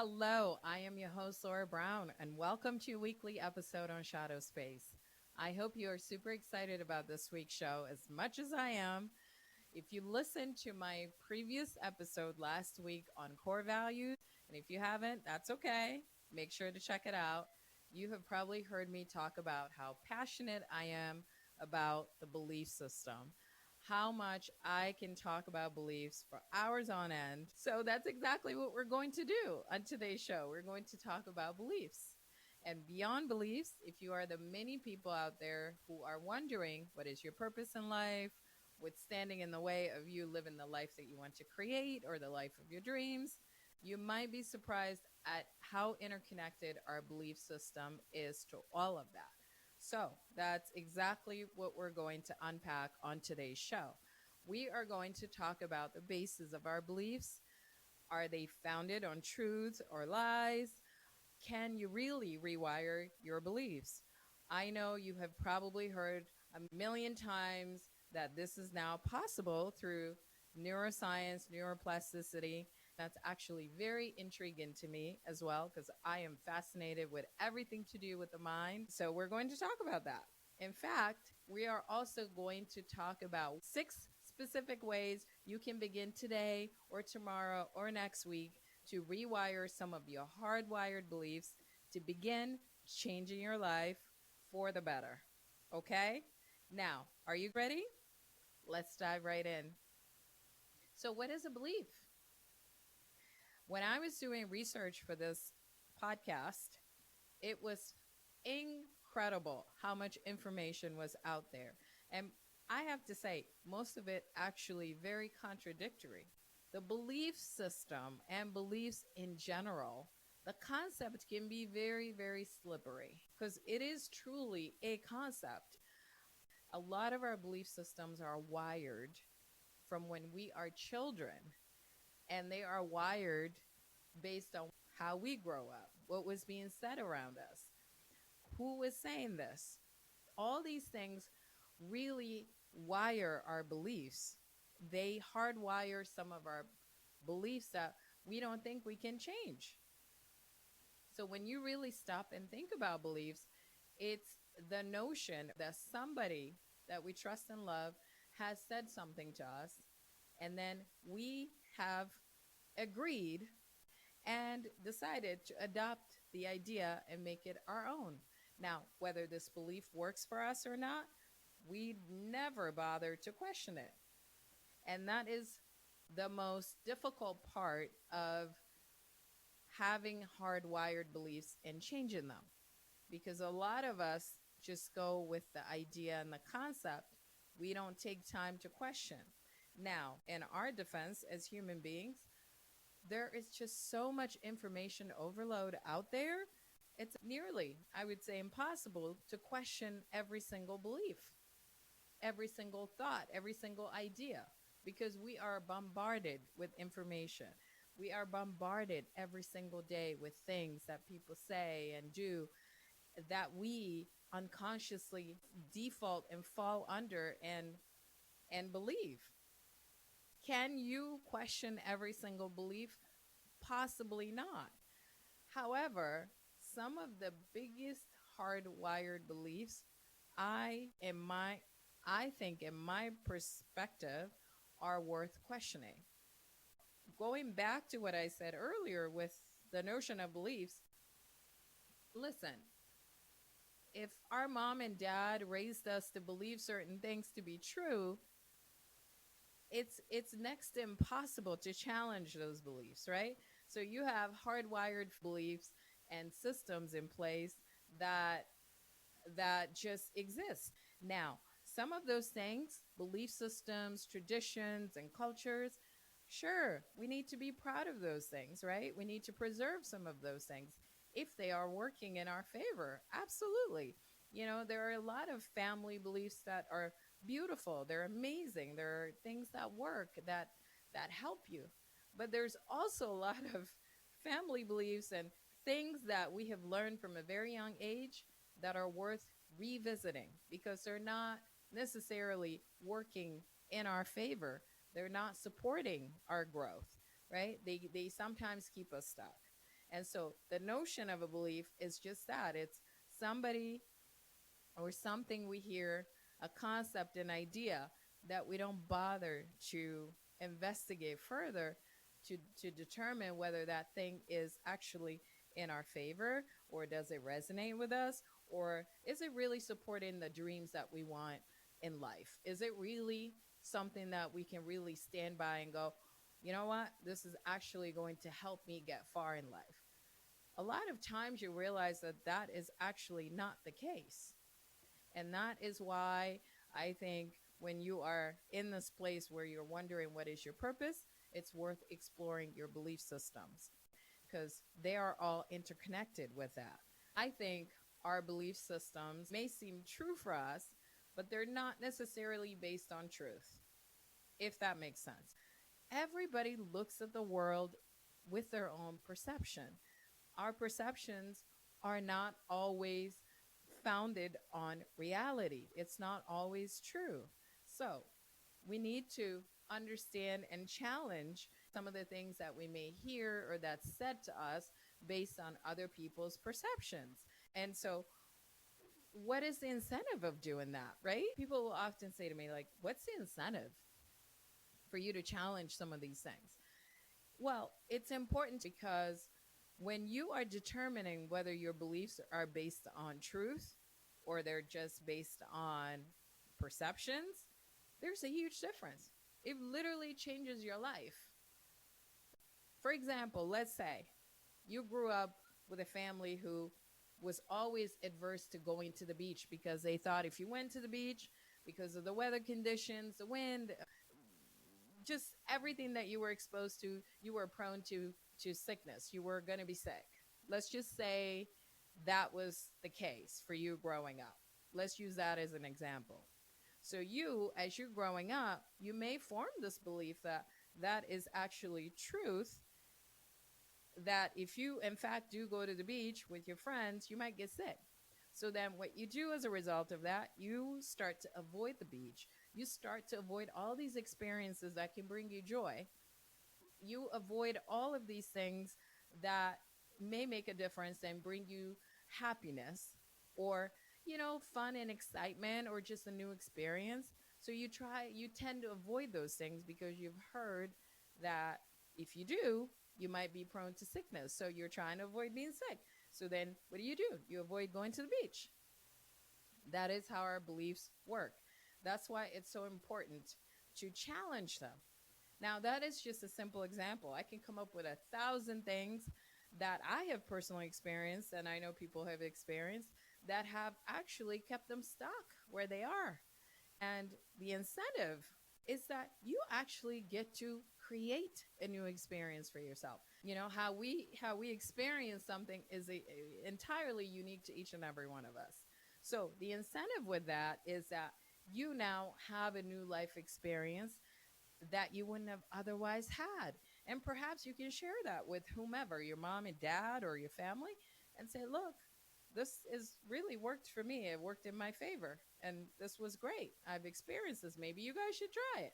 Hello, I am your host, Laura Brown, and welcome to your weekly episode on Shadow Space. I hope you are super excited about this week's show as much as I am. If you listened to my previous episode last week on core values, and if you haven't, that's okay. Make sure to check it out. You have probably heard me talk about how passionate I am about the belief system, how much I can talk about beliefs for hours on end. So that's exactly what we're going to do on today's show. We're going to talk about beliefs. And beyond beliefs, if you are the many people out there who are wondering what is your purpose in life, what's standing in the way of you living the life that you want to create or the life of your dreams, you might be surprised at how interconnected our belief system is to all of that. So that's exactly what we're going to unpack on today's show. We are going to talk about the basis of our beliefs. Are they founded on truths or lies? Can you really rewire your beliefs? I know you have probably heard a million times that this is now possible through neuroscience, neuroplasticity. That's actually very intriguing to me as well because I am fascinated with everything to do with the mind. So, we're going to talk about that. In fact, we are also going to talk about 6 specific ways you can begin today or tomorrow or next week to rewire some of your hardwired beliefs to begin changing your life for the better. Okay? Now, are you ready? Let's dive right in. So, what is a belief? When I was doing research for this podcast, it was incredible how much information was out there. And I have to say, most of it actually very contradictory. The belief system and beliefs in general, the concept can be very, very slippery because it is truly a concept. A lot of our belief systems are wired from when we are children, and they are wired based on how we grow up, what was being said around us, who was saying this. All these things really wire our beliefs. They hardwire some of our beliefs that we don't think we can change. So when you really stop and think about beliefs, it's the notion that somebody that we trust and love has said something to us, and then we have agreed and decided to adopt the idea and make it our own. Now, whether this belief works for us or not, we never bother to question it. And that is the most difficult part of having hardwired beliefs and changing them. Because a lot of us just go with the idea and the concept. We don't take time to question. Now, in our defense as human beings, there is just so much information overload out there. It's nearly, I would say, impossible to question every single belief, every single thought, every single idea, because we are bombarded with information. We are bombarded every single day with things that people say and do that we unconsciously default and fall under and believe. Can you question every single belief? Possibly not. However, some of the biggest hardwired beliefs I in my I think in my perspective are worth questioning. Going back to what I said earlier with the notion of beliefs, listen, if our mom and dad raised us to believe certain things to be true, it's next to impossible to challenge those beliefs, right? So you have hardwired beliefs and systems in place that just exist. Now, some of those things, belief systems, traditions, and cultures, sure, we need to be proud of those things, right? We need to preserve some of those things if they are working in our favor. Absolutely. There are a lot of family beliefs that are beautiful. They're amazing. There are things that work that help you. But there's also a lot of family beliefs and things that we have learned from a very young age that are worth revisiting because they're not necessarily working in our favor. They're not supporting our growth, right? They sometimes keep us stuck. And so the notion of a belief is just that it's somebody or something we hear, a concept, an idea that we don't bother to investigate further to determine whether that thing is actually in our favor, or does it resonate with us, or is it really supporting the dreams that we want in life? Is it really something that we can really stand by and go, you know what, this is actually going to help me get far in life? A lot of times you realize that that is actually not the case. And that is why I think when you are in this place where you're wondering what is your purpose, it's worth exploring your belief systems because they are all interconnected with that. I think our belief systems may seem true for us, but they're not necessarily based on truth, if that makes sense. Everybody looks at the world with their own perception. Our perceptions are not always founded on reality, it's not always true. So we need to understand and challenge some of the things that we may hear or that's said to us based on other people's perceptions. And so, what is the incentive of doing that, right? People will often say to me, like, what's the incentive for you to challenge some of these things? Well, it's important because when you are determining whether your beliefs are based on truth or they're just based on perceptions, there's a huge difference. It literally changes your life. For example, let's say you grew up with a family who was always adverse to going to the beach because they thought if you went to the beach, because of the weather conditions, the wind, just everything that you were exposed to, you were prone to sickness. You were going to be sick. Let's just say that was the case for you growing up. Let's use that as an example. So you, as you're growing up, you may form this belief that that is actually truth, that if you, in fact, do go to the beach with your friends, you might get sick. So then what you do as a result of that, you start to avoid the beach. You start to avoid all these experiences that can bring you joy. You avoid all of these things that may make a difference and bring you happiness or, fun and excitement or just a new experience. So you tend to avoid those things because you've heard that if you do, you might be prone to sickness. So you're trying to avoid being sick. So then what do? You avoid going to the beach. That is how our beliefs work. That's why it's so important to challenge them. Now, that is just a simple example. I can come up with 1,000 things that I have personally experienced and I know people have experienced that have actually kept them stuck where they are. And the incentive is that you actually get to create a new experience for yourself. How we experience something is entirely unique to each and every one of us. So the incentive with that is that you now have a new life experience that you wouldn't have otherwise had. And perhaps you can share that with whomever, your mom and dad or your family, and say, look, this is really worked for me. It worked in my favor. And this was great. I've experienced this. Maybe you guys should try it.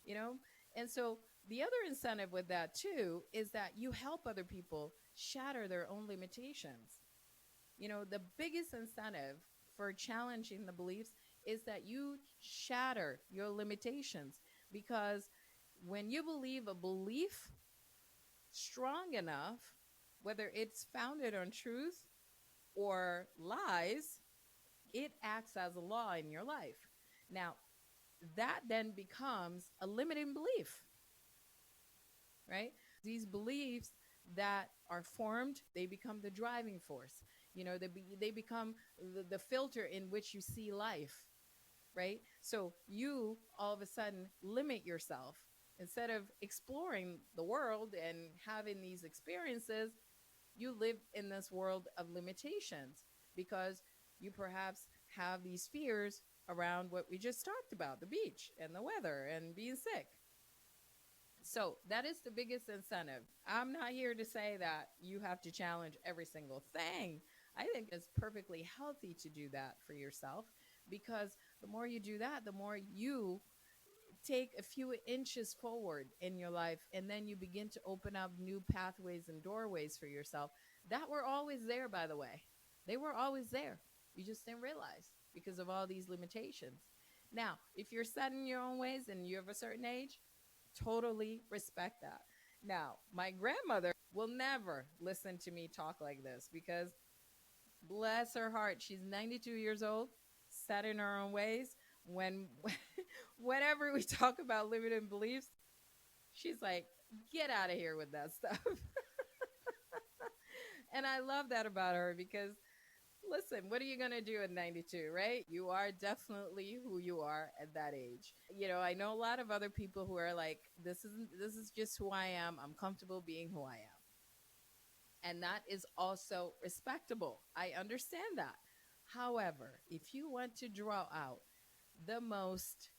You know? And so the other incentive with that too is that you help other people shatter their own limitations. The biggest incentive for challenging the beliefs is that you shatter your limitations, because when you believe a belief strong enough, whether it's founded on truth or lies, it acts as a law in your life. Now, that then becomes a limiting belief, right? These beliefs that are formed, they become the driving force. They become the filter in which you see life, right? So you all of a sudden limit yourself. Instead of exploring the world and having these experiences, you live in this world of limitations because you perhaps have these fears around what we just talked about, the beach and the weather and being sick. So that is the biggest incentive. I'm not here to say that you have to challenge every single thing. I think it's perfectly healthy to do that for yourself, because the more you do that, the more you take a few inches forward in your life, and then you begin to open up new pathways and doorways for yourself that were always there, by the way. They were always there. You just didn't realize because of all these limitations. Now, if you're set in your own ways and you have a certain age, totally respect that. Now, my grandmother will never listen to me talk like this because bless her heart, she's 92 years old, set in her own ways. When whenever we talk about limiting beliefs, she's like, get out of here with that stuff. And I love that about her because listen, what are you going to do at 92, right? You are definitely who you are at that age. I know a lot of other people who are like, this is just who I am. I'm comfortable being who I am. And that is also respectable. I understand that. However, if you want to draw out the most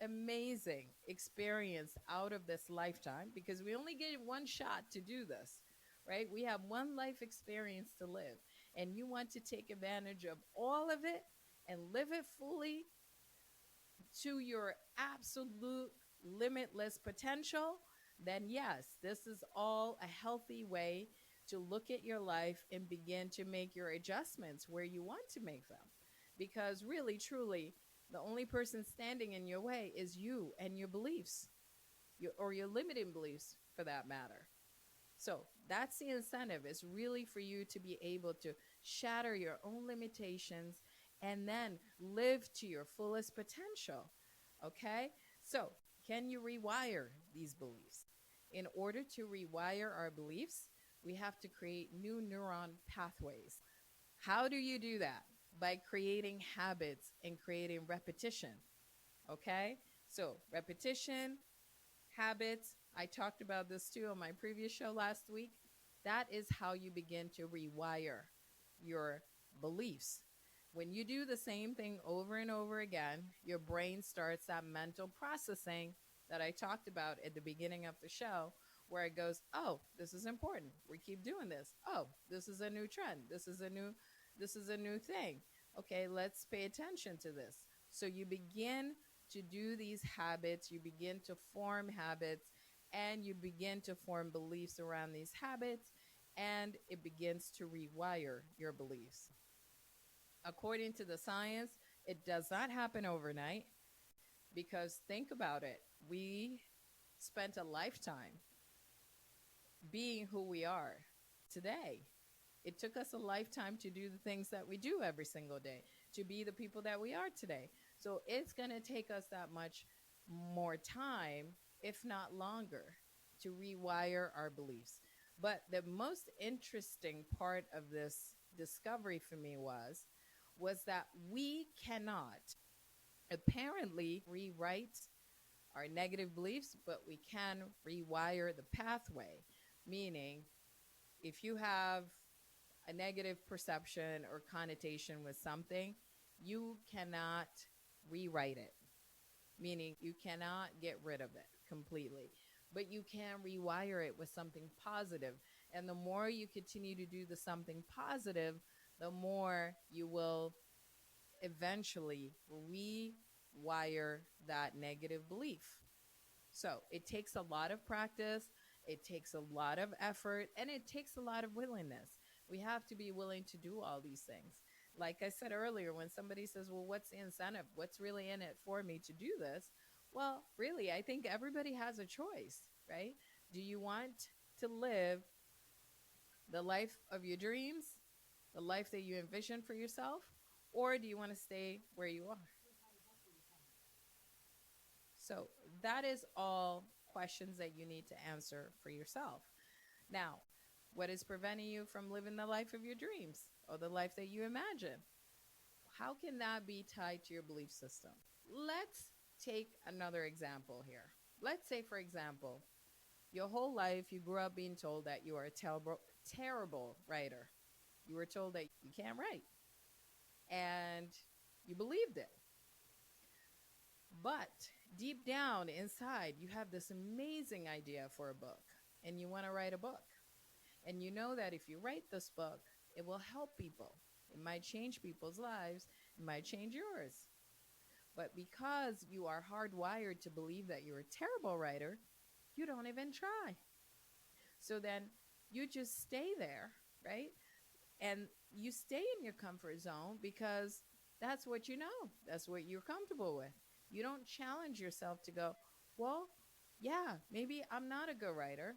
amazing experience out of this lifetime, because we only get one shot to do this, right? We have one life experience to live, and you want to take advantage of all of it and live it fully to your absolute limitless potential, then yes, this is all a healthy way to look at your life and begin to make your adjustments where you want to make them. Because really, truly, the only person standing in your way is you and your beliefs, or your limiting beliefs for that matter. So that's the incentive, is really for you to be able to shatter your own limitations and then live to your fullest potential. Okay? So, can you rewire these beliefs? In order to rewire our beliefs, we have to create new neuron pathways. How do you do that? By creating habits and creating repetition. Okay? So, repetition, habits. I talked about this too on my previous show last week. That is how you begin to rewire your beliefs. When you do the same thing over and over again, your brain starts that mental processing that I talked about at the beginning of the show, where it goes, "Oh, this is important. We keep doing this. Oh, this is a new trend. This is a new thing. Okay, let's pay attention to this." So you begin to do these habits, you begin to form habits, and you begin to form beliefs around these habits, and it begins to rewire your beliefs. According to the science, it does not happen overnight, because think about it. We spent a lifetime being who we are today. It took us a lifetime to do the things that we do every single day, to be the people that we are today. So it's going to take us that much more time, if not longer, to rewire our beliefs. But the most interesting part of this discovery for me was that we cannot apparently rewrite our negative beliefs, but we can rewire the pathway. Meaning, if you have a negative perception or connotation with something, you cannot rewrite it. Meaning, you cannot get rid of it completely, but you can rewire it with something positive. And the more you continue to do the something positive, the more you will eventually rewire that negative belief. So it takes a lot of practice, it takes a lot of effort, and it takes a lot of willingness. We have to be willing to do all these things. Like I said earlier, when somebody says, well, what's the incentive? What's really in it for me to do this? Well, really, I think everybody has a choice, right? Do you want to live the life of your dreams, the life that you envision for yourself, or do you want to stay where you are? So that is all questions that you need to answer for yourself. Now, what is preventing you from living the life of your dreams or the life that you imagine? How can that be tied to your belief system? Let's take another example here. Let's say, for example, your whole life you grew up being told that you are a terrible writer. You were told that you can't write, and you believed it. But deep down inside, you have this amazing idea for a book, and you want to write a book. And you know that if you write this book, it will help people. It might change people's lives. It might change yours. But because you are hardwired to believe that you're a terrible writer, you don't even try. So then you just stay there, right? And you stay in your comfort zone because that's what you know. That's what you're comfortable with. You don't challenge yourself to go, well, yeah, maybe I'm not a good writer,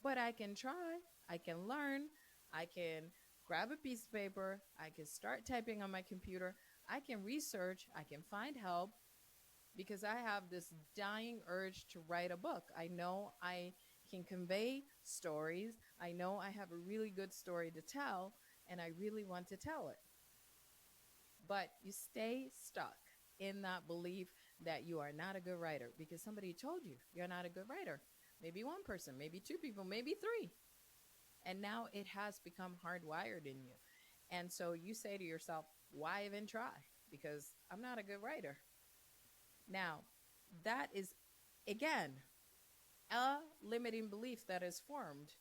but I can try. I can learn. I can grab a piece of paper. I can start typing on my computer. I can research. I can find help because I have this dying urge to write a book. I know I can convey stories. I know I have a really good story to tell, and I really want to tell it. But you stay stuck in that belief that you are not a good writer because somebody told you you're not a good writer. Maybe one person, maybe two people, maybe three. And now it has become hardwired in you. And so you say to yourself, why even try? Because I'm not a good writer. Now, that is, again, a limiting belief that is formed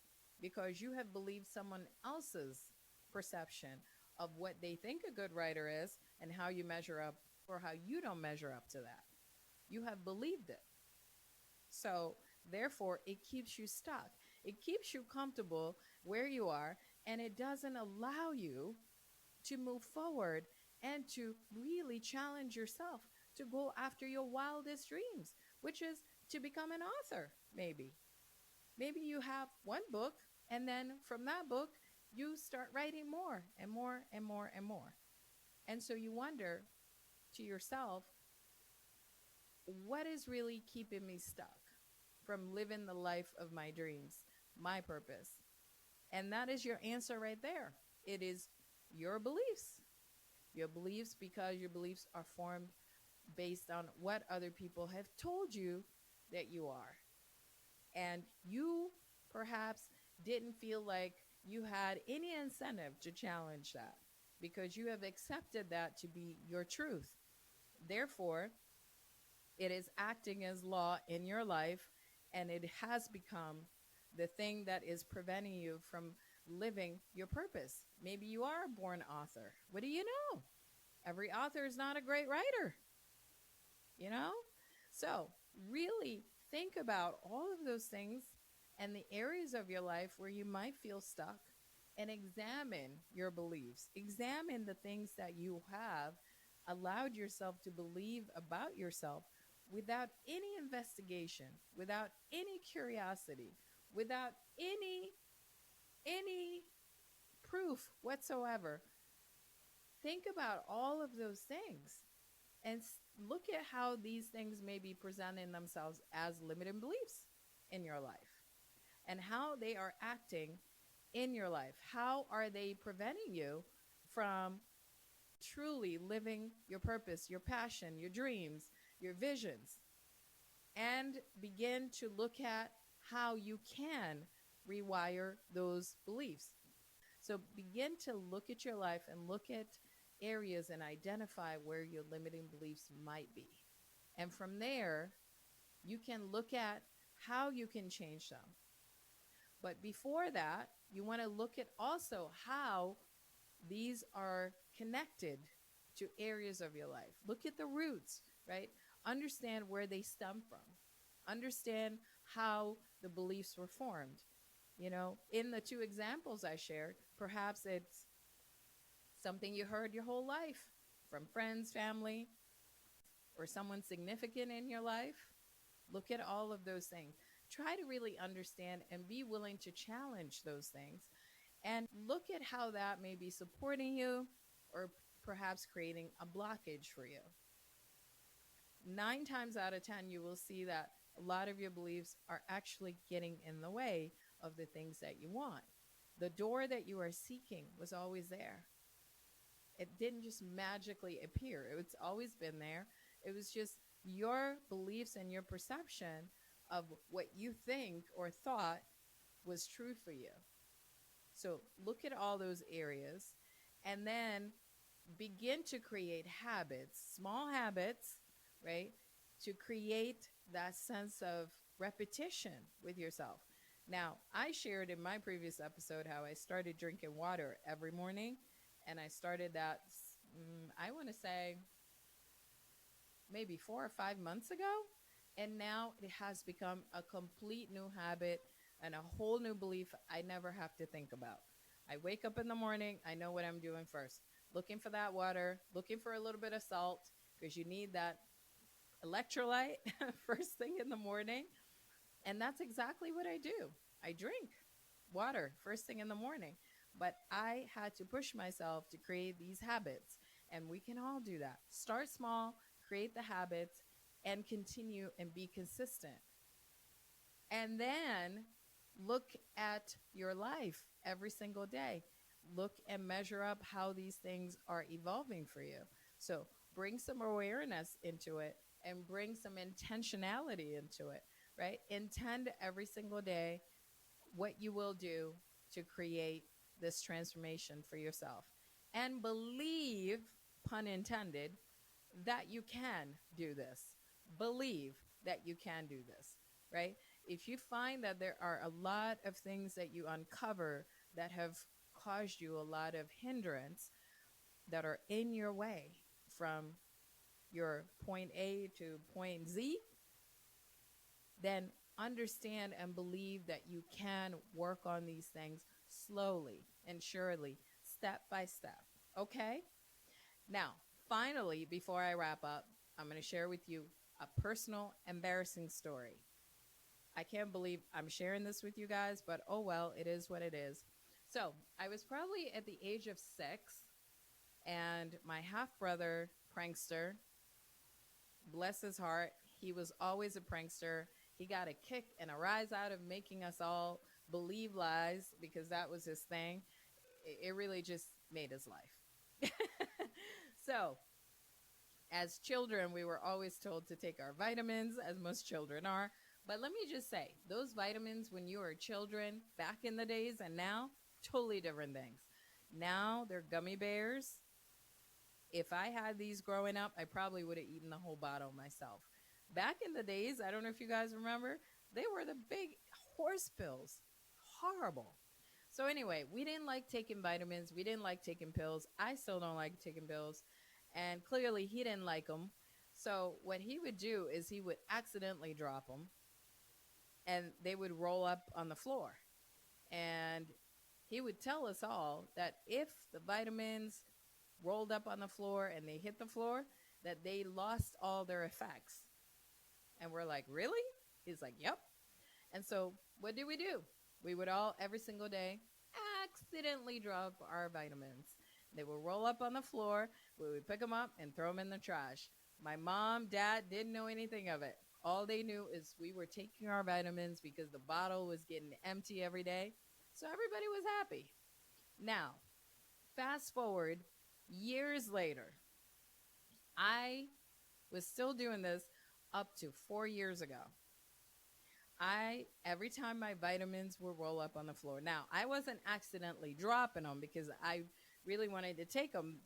because you have believed someone else's perception of what they think a good writer is and how you measure up or how you don't measure up to that. You have believed it. So, therefore, it keeps you stuck. It keeps you comfortable where you are, and it doesn't allow you to move forward and to really challenge yourself to go after your wildest dreams, which is to become an author, maybe. Maybe you have one book, and then from that book, you start writing more and more and more and more. And so you wonder to yourself, what is really keeping me stuck from living the life of my dreams, my purpose? And that is your answer right there. It is your beliefs. Your beliefs, because your beliefs are formed based on what other people have told you that you are. And you perhaps didn't feel like you had any incentive to challenge that because you have accepted that to be your truth. Therefore, it is acting as law in your life, and it has become the thing that is preventing you from living your purpose. Maybe you are a born author. What do you know? Every author is not a great writer, you know? So, really think about all of those things and the areas of your life where you might feel stuck and examine your beliefs. Examine the things that you have allowed yourself to believe about yourself without any investigation, without any curiosity, without any proof whatsoever. Think about all of those things and look at how these things may be presenting themselves as limiting beliefs in your life and how they are acting in your life. How are they preventing you from truly living your purpose, your passion, your dreams, your visions? And begin to look at how you can rewire those beliefs. So begin to look at your life and look at areas and identify where your limiting beliefs might be. And from there, you can look at how you can change them. But before that, you want to look at also how these are connected to areas of your life. Look at the roots, right? Understand where they stem from. Understand how the beliefs were formed. You know, in the two examples I shared, perhaps it's something you heard your whole life from friends, family, or someone significant in your life. Look at all of those things. Try to really understand and be willing to challenge those things and look at how that may be supporting you or perhaps creating a blockage for you. 9 times out of 10, you will see that a lot of your beliefs are actually getting in the way of the things that you want. The door that you are seeking was always there. It didn't just magically appear. It's always been there. It was just your beliefs and your perception of what you think or thought was true for you. So look at all those areas and then begin to create habits, small habits, right? To create that sense of repetition with yourself. Now, I shared in my previous episode how I started drinking water every morning, and I started that, I want to say, maybe 4 or 5 months ago. And now it has become a complete new habit and a whole new belief I never have to think about. I wake up in the morning, I know what I'm doing first. Looking for that water, looking for a little bit of salt, because you need that electrolyte first thing in the morning. And that's exactly what I do. I drink water first thing in the morning. But I had to push myself to create these habits. And we can all do that. Start small, create the habits, and continue and be consistent. And then look at your life every single day. Look and measure up how these things are evolving for you. So bring some awareness into it and bring some intentionality into it, right? Intend every single day what you will do to create this transformation for yourself. And believe, pun intended, that you can do this. Believe that you can do this, right? If you find that there are a lot of things that you uncover that have caused you a lot of hindrance that are in your way from your point A to point Z, then understand and believe that you can work on these things slowly and surely, step by step. Okay? Now, finally, before I wrap up, I'm going to share with you a personal, embarrassing story. I can't believe I'm sharing this with you guys, but oh well, it is what it is. So, I was probably at the age of 6, and my half brother, prankster, bless his heart, he was always a prankster. He got a kick and a rise out of making us all believe lies because that was his thing. It really just made his life. So, as children, we were always told to take our vitamins, as most children are. But let me just say, those vitamins, when you were children, back in the days and now, totally different things. Now they're gummy bears. If I had these growing up, I probably would have eaten the whole bottle myself. Back in the days, I don't know if you guys remember, they were the big horse pills. Horrible. So anyway, we didn't like taking vitamins. We didn't like taking pills. I still don't like taking pills. And clearly he didn't like them. So what he would do is he would accidentally drop them and they would roll up on the floor. And he would tell us all that if the vitamins rolled up on the floor and they hit the floor, that they lost all their effects. And we're like, really? He's like, yep. And so what do? We would all, every single day, accidentally drop our vitamins. They would roll up on the floor. We would pick them up and throw them in the trash. My mom, dad didn't know anything of it. All they knew is we were taking our vitamins because the bottle was getting empty every day. So everybody was happy. Now, fast forward years later, I was still doing this up to 4 years ago. Every time my vitamins would roll up on the floor. Now, I wasn't accidentally dropping them because I really wanted to take them,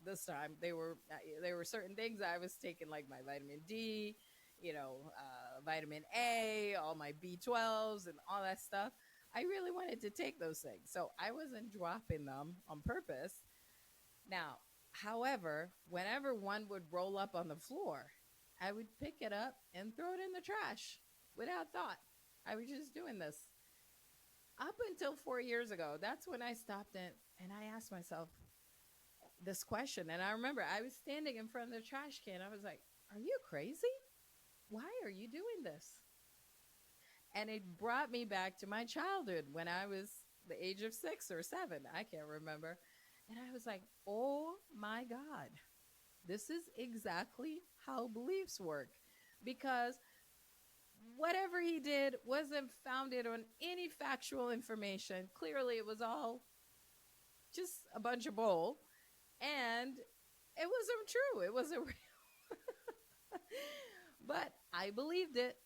this time. There were certain things I was taking, like my vitamin D, vitamin A, all my B12s and all that stuff. I really wanted to take those things. So I wasn't dropping them on purpose. Now, however, whenever one would roll up on the floor, I would pick it up and throw it in the trash without thought. I was just doing this. Up until 4 years ago, that's when I stopped it and I asked myself this question. And I remember I was standing in front of the trash can. I was like, are you crazy? Why are you doing this? And it brought me back to my childhood when I was the age of 6 or 7. I can't remember. And I was like, oh my God, this is exactly how beliefs work. Because whatever he did wasn't founded on any factual information. Clearly, it was all just a bunch of bull. And it wasn't true. It wasn't real. But I believed it.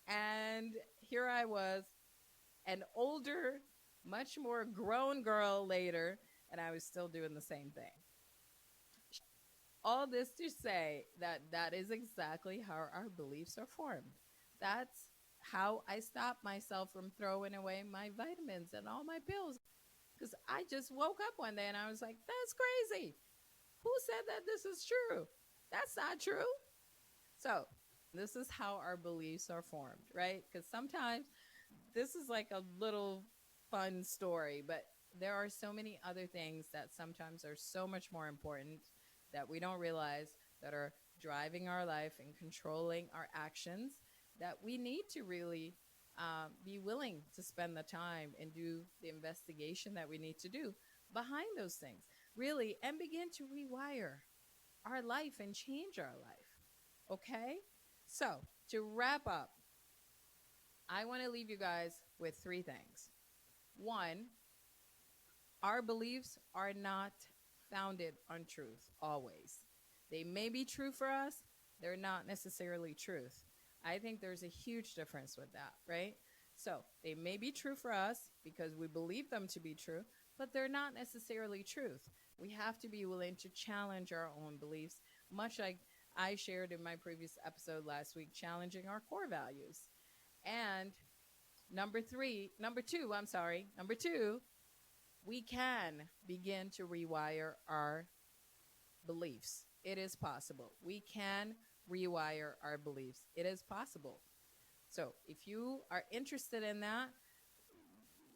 And here I was, an older, much more grown girl later, and I was still doing the same thing. All this to say that that is exactly how our beliefs are formed. That's how I stopped myself from throwing away my vitamins and all my pills. Because I just woke up one day and I was like, that's crazy. Who said that this is true? That's not true. So, this is how our beliefs are formed, right? Because sometimes this is like a little fun story, but there are so many other things that sometimes are so much more important that we don't realize that are driving our life and controlling our actions that we need to really be willing to spend the time and do the investigation that we need to do behind those things, really, and begin to rewire our life and change our life. Okay? So, to wrap up, I want to leave you guys with three things. One, our beliefs are not founded on truth always. They may be true for us, they're not necessarily truth. I think there's a huge difference with that, right? So they may be true for us because we believe them to be true, but they're not necessarily truth. We have to be willing to challenge our own beliefs, much like I shared in my previous episode last week, challenging our core values. And number two, we can begin to rewire our beliefs. It is possible. We can rewire our beliefs. It is possible. So if you are interested in that,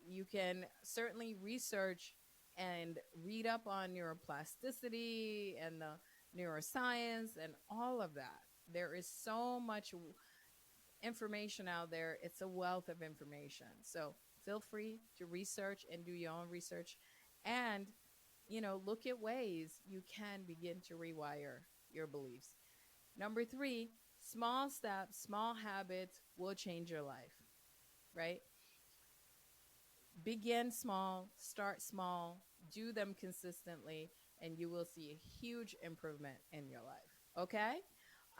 you can certainly research and read up on neuroplasticity and the neuroscience and all of that. There is so much information out there. It's a wealth of information. So feel free to research and do your own research and, look at ways you can begin to rewire your beliefs. Number three, small steps, small habits will change your life, right? Begin small, start small, do them consistently, and you will see a huge improvement in your life. Okay?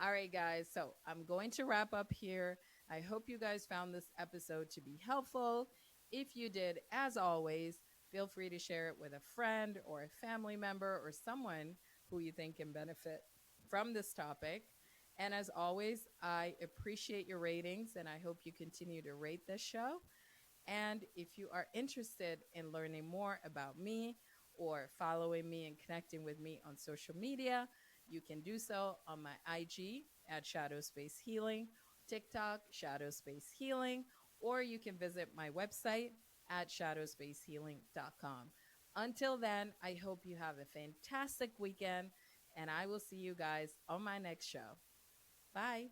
All right, guys. So I'm going to wrap up here. I hope you guys found this episode to be helpful. If you did, as always, feel free to share it with a friend or a family member or someone who you think can benefit from this topic. And as always, I appreciate your ratings and I hope you continue to rate this show. And if you are interested in learning more about me or following me and connecting with me on social media, you can do so on my IG at Shadow Space Healing, TikTok, Shadow Space Healing, or you can visit my website at shadowspacehealing.com. Until then, I hope you have a fantastic weekend, and I will see you guys on my next show. Bye.